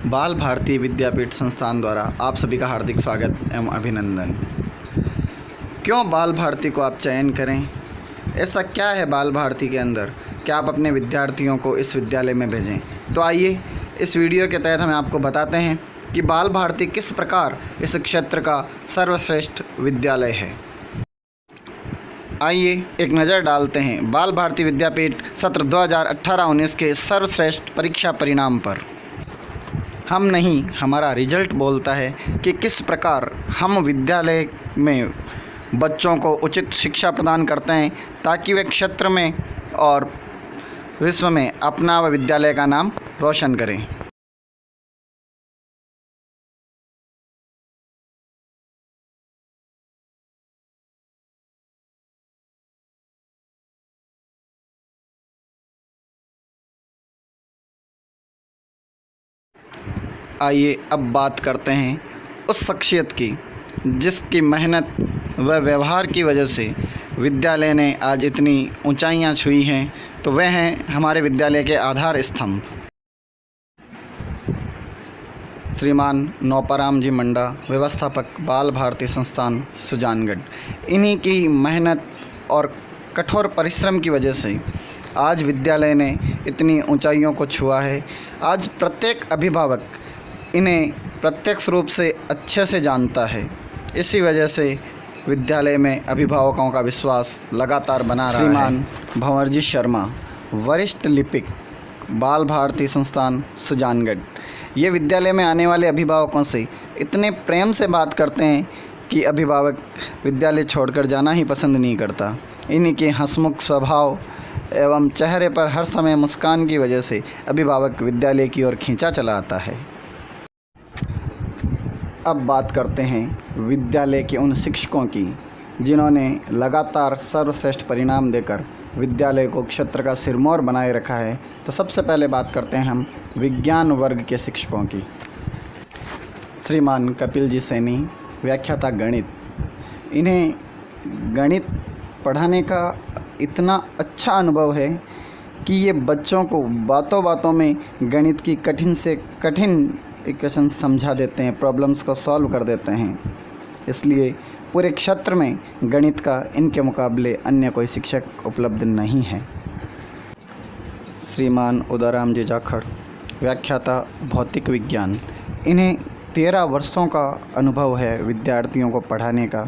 बाल भारती विद्यापीठ संस्थान द्वारा आप सभी का हार्दिक स्वागत एवं अभिनंदन। क्यों बाल भारती को आप चयन करें? ऐसा क्या है बाल भारती के अंदर कि आप अपने विद्यार्थियों को इस विद्यालय में भेजें? तो आइए इस वीडियो के तहत हम आपको बताते हैं कि बाल भारती किस प्रकार इस क्षेत्र का सर्वश्रेष्ठ विद्यालय है। आइए एक नज़र डालते हैं बाल भारती विद्यापीठ सत्र 2018-19 के सर्वश्रेष्ठ परीक्षा परिणाम पर। हम नहीं, हमारा रिजल्ट बोलता है कि किस प्रकार हम विद्यालय में बच्चों को उचित शिक्षा प्रदान करते हैं ताकि वे क्षेत्र में और विश्व में अपना व विद्यालय का नाम रोशन करें। आइए अब बात करते हैं उस शख्सियत की जिसकी मेहनत व व्यवहार की वजह से विद्यालय ने आज इतनी ऊंचाइयां छुई हैं। तो वह हैं हमारे विद्यालय के आधार स्तंभ श्रीमान नौपाराम जी मंडा, व्यवस्थापक बाल भारती संस्थान सुजानगढ़। इन्हीं की मेहनत और कठोर परिश्रम की वजह से आज विद्यालय ने इतनी ऊंचाइयों को छुआ है। आज प्रत्येक अभिभावक इन्हें प्रत्यक्ष रूप से अच्छे से जानता है। इसी वजह से विद्यालय में अभिभावकों का विश्वास लगातार बना रहा है। श्रीमान भंवरजी शर्मा, वरिष्ठ लिपिक, बाल भारती संस्थान सुजानगढ़, ये विद्यालय में आने वाले अभिभावकों से इतने प्रेम से बात करते हैं कि अभिभावक विद्यालय छोड़कर जाना ही पसंद नहीं करता। इन्हीं के हंसमुख स्वभाव एवं चेहरे पर हर समय मुस्कान की वजह से अभिभावक विद्यालय की ओर खींचा चला आता है। अब बात करते हैं विद्यालय के उन शिक्षकों की जिन्होंने लगातार सर्वश्रेष्ठ परिणाम देकर विद्यालय को क्षेत्र का सिरमौर बनाए रखा है। तो सबसे पहले बात करते हैं हम विज्ञान वर्ग के शिक्षकों की। श्रीमान कपिल जी सैनी, व्याख्याता गणित। इन्हें गणित पढ़ाने का इतना अच्छा अनुभव है कि ये बच्चों को बातों बातों में गणित की कठिन से कठिन इक्वेशन समझा देते हैं, प्रॉब्लम्स को सॉल्व कर देते हैं। इसलिए पूरे क्षेत्र में गणित का इनके मुकाबले अन्य कोई शिक्षक उपलब्ध नहीं है। श्रीमान उदाराम जी जाखड़, व्याख्याता भौतिक विज्ञान। इन्हें 13 वर्षों का अनुभव है विद्यार्थियों को पढ़ाने का।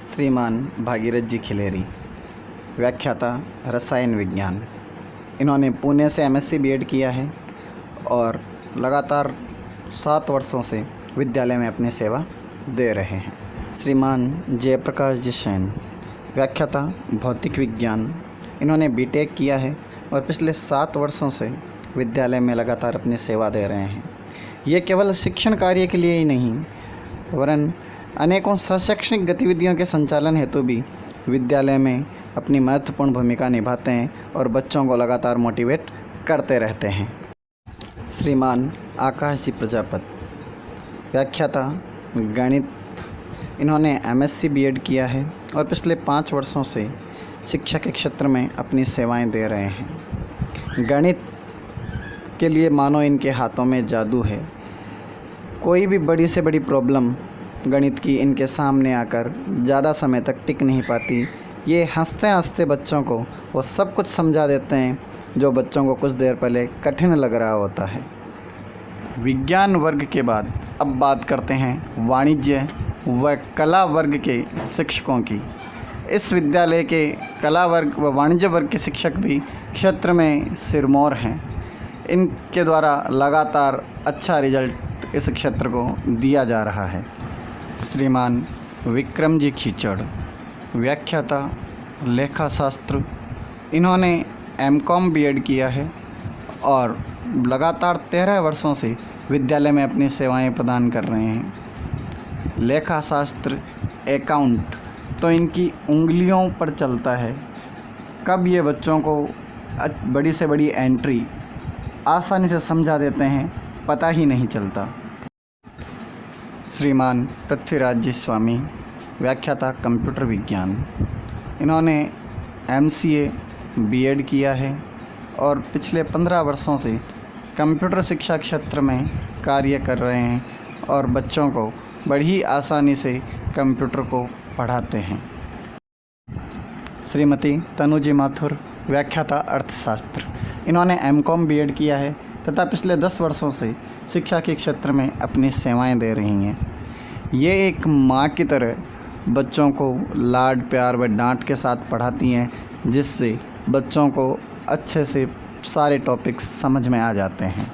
श्रीमान भागीरथ जी खिलेरी, व्याख्याता रसायन विज्ञान। इन्होंने पुणे से MSc B.Ed किया है और लगातार 7 वर्षों से विद्यालय में अपनी सेवा दे रहे हैं। श्रीमान जयप्रकाश जी सैन, व्याख्याता भौतिक विज्ञान। इन्होंने B.Tech किया है और पिछले 7 वर्षों से विद्यालय में लगातार अपनी सेवा दे रहे हैं। ये केवल शिक्षण कार्य के लिए ही नहीं वरन अनेकों शैक्षणिक गतिविधियों के संचालन हेतु भी विद्यालय में अपनी महत्वपूर्ण भूमिका निभाते हैं और बच्चों को लगातार मोटिवेट करते रहते हैं। श्रीमान आकाश जी प्रजापत, व्याख्याता गणित। इन्होंने MSc B.Ed किया है और पिछले 5 वर्षों से शिक्षा के क्षेत्र में अपनी सेवाएं दे रहे हैं। गणित के लिए मानो इनके हाथों में जादू है। कोई भी बड़ी से बड़ी प्रॉब्लम गणित की इनके सामने आकर ज़्यादा समय तक टिक नहीं पाती। ये हंसते हंसते बच्चों को वो सब कुछ समझा देते हैं जो बच्चों को कुछ देर पहले कठिन लग रहा होता है। विज्ञान वर्ग के बाद अब बात करते हैं वाणिज्य व कला वर्ग के शिक्षकों की। इस विद्यालय के कला वर्ग व वाणिज्य वर्ग के शिक्षक भी क्षेत्र में सिरमौर हैं। इनके द्वारा लगातार अच्छा रिजल्ट इस क्षेत्र को दिया जा रहा है। श्रीमान विक्रम जी खीचड़, व्याख्याता लेखा शास्त्र। इन्होंने M.Com B.Ed किया है और लगातार 13 वर्षों से विद्यालय में अपनी सेवाएं प्रदान कर रहे हैं। लेखा शास्त्र, अकाउंट तो इनकी उंगलियों पर चलता है। कब ये बच्चों को बड़ी से बड़ी एंट्री आसानी से समझा देते हैं पता ही नहीं चलता। श्रीमान पृथ्वीराज जी स्वामी, व्याख्याता कंप्यूटर विज्ञान। इन्होंने MCA B.Ed किया है और पिछले 15 वर्षों से कंप्यूटर शिक्षा क्षेत्र में कार्य कर रहे हैं और बच्चों को बड़ी आसानी से कंप्यूटर को पढ़ाते हैं। श्रीमती तनुजी माथुर, व्याख्याता अर्थशास्त्र। इन्होंने एमकॉम बीएड किया है तथा पिछले 10 वर्षों से शिक्षा के क्षेत्र में अपनी सेवाएं दे रही हैं। ये एक माँ की तरह बच्चों को लाड प्यार व डांट के साथ पढ़ाती हैं, जिससे बच्चों को अच्छे से सारे टॉपिक्स समझ में आ जाते हैं।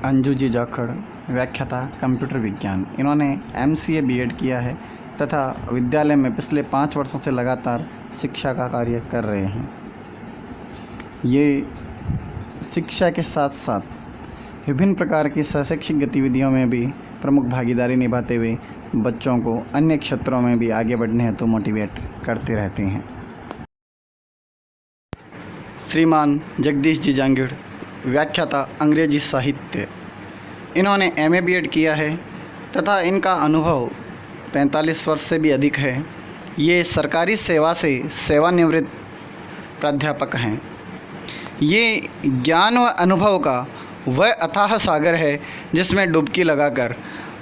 अंजू जी जाखड़, व्याख्याता कंप्यूटर विज्ञान। इन्होंने एमसीए बीएड किया है तथा विद्यालय में पिछले 5 वर्षों से लगातार शिक्षा का कार्य कर रहे हैं। ये शिक्षा के साथ साथ विभिन्न प्रकार की शैक्षिक गतिविधियों में भी प्रमुख भागीदारी निभाते हुए बच्चों को अन्य क्षेत्रों में भी आगे बढ़ने हेतु मोटिवेट करते रहते हैं। श्रीमान जगदीश जी जांगिड़, व्याख्याता अंग्रेजी साहित्य। इन्होंने एमए बीएड किया है तथा इनका अनुभव 45 वर्ष से भी अधिक है। ये सरकारी सेवा से सेवानिवृत्त प्राध्यापक हैं। ये ज्ञान व अनुभव का वह अथाह सागर है जिसमें डुबकी लगाकर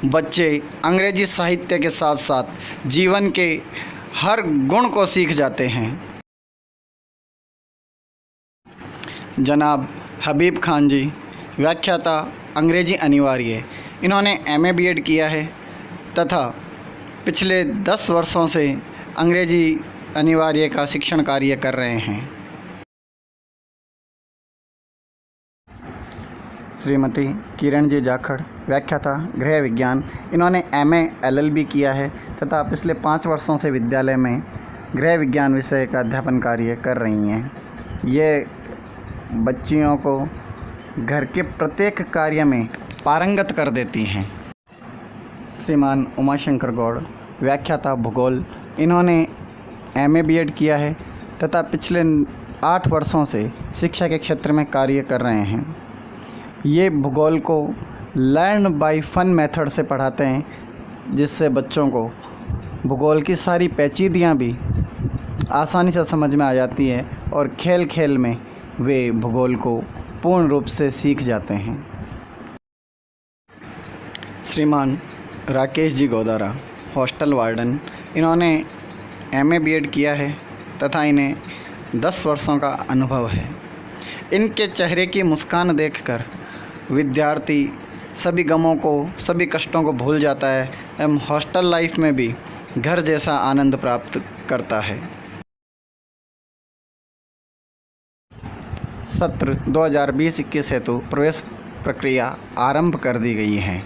बच्चे अंग्रेजी साहित्य के साथ साथ जीवन के हर गुण को सीख जाते हैं। जनाब हबीब खान जी, व्याख्याता अंग्रेजी अनिवार्य। इन्होंने एमए बीएड किया है तथा पिछले 10 वर्षों से अंग्रेजी अनिवार्य का शिक्षण कार्य कर रहे हैं। श्रीमती किरण जी जाखड़, व्याख्याता गृह विज्ञान। इन्होंने एमए एलएलबी किया है तथा पिछले 5 वर्षों से विद्यालय में गृह विज्ञान विषय का अध्यापन कार्य कर रही हैं। ये बच्चियों को घर के प्रत्येक कार्य में पारंगत कर देती हैं। श्रीमान उमाशंकर गौड़, व्याख्याता भूगोल। इन्होंने एमए बीएड किया है तथा पिछले 8 वर्षों से शिक्षा के क्षेत्र में कार्य कर रहे हैं। ये भूगोल को लर्न बाय फन मेथड से पढ़ाते हैं, जिससे बच्चों को भूगोल की सारी पेचीदियाँ भी आसानी से समझ में आ जाती है और खेल खेल में वे भूगोल को पूर्ण रूप से सीख जाते हैं। श्रीमान राकेश जी गोदारा, हॉस्टल वार्डन। इन्होंने एमए बीएड किया है तथा इन्हें 10 वर्षों का अनुभव है। इनके चेहरे की मुस्कान देखकर विद्यार्थी सभी गमों को, सभी कष्टों को भूल जाता है एवं हॉस्टल लाइफ में भी घर जैसा आनंद प्राप्त करता है। सत्र 2020-21 हेतु प्रवेश प्रक्रिया आरंभ कर दी गई है।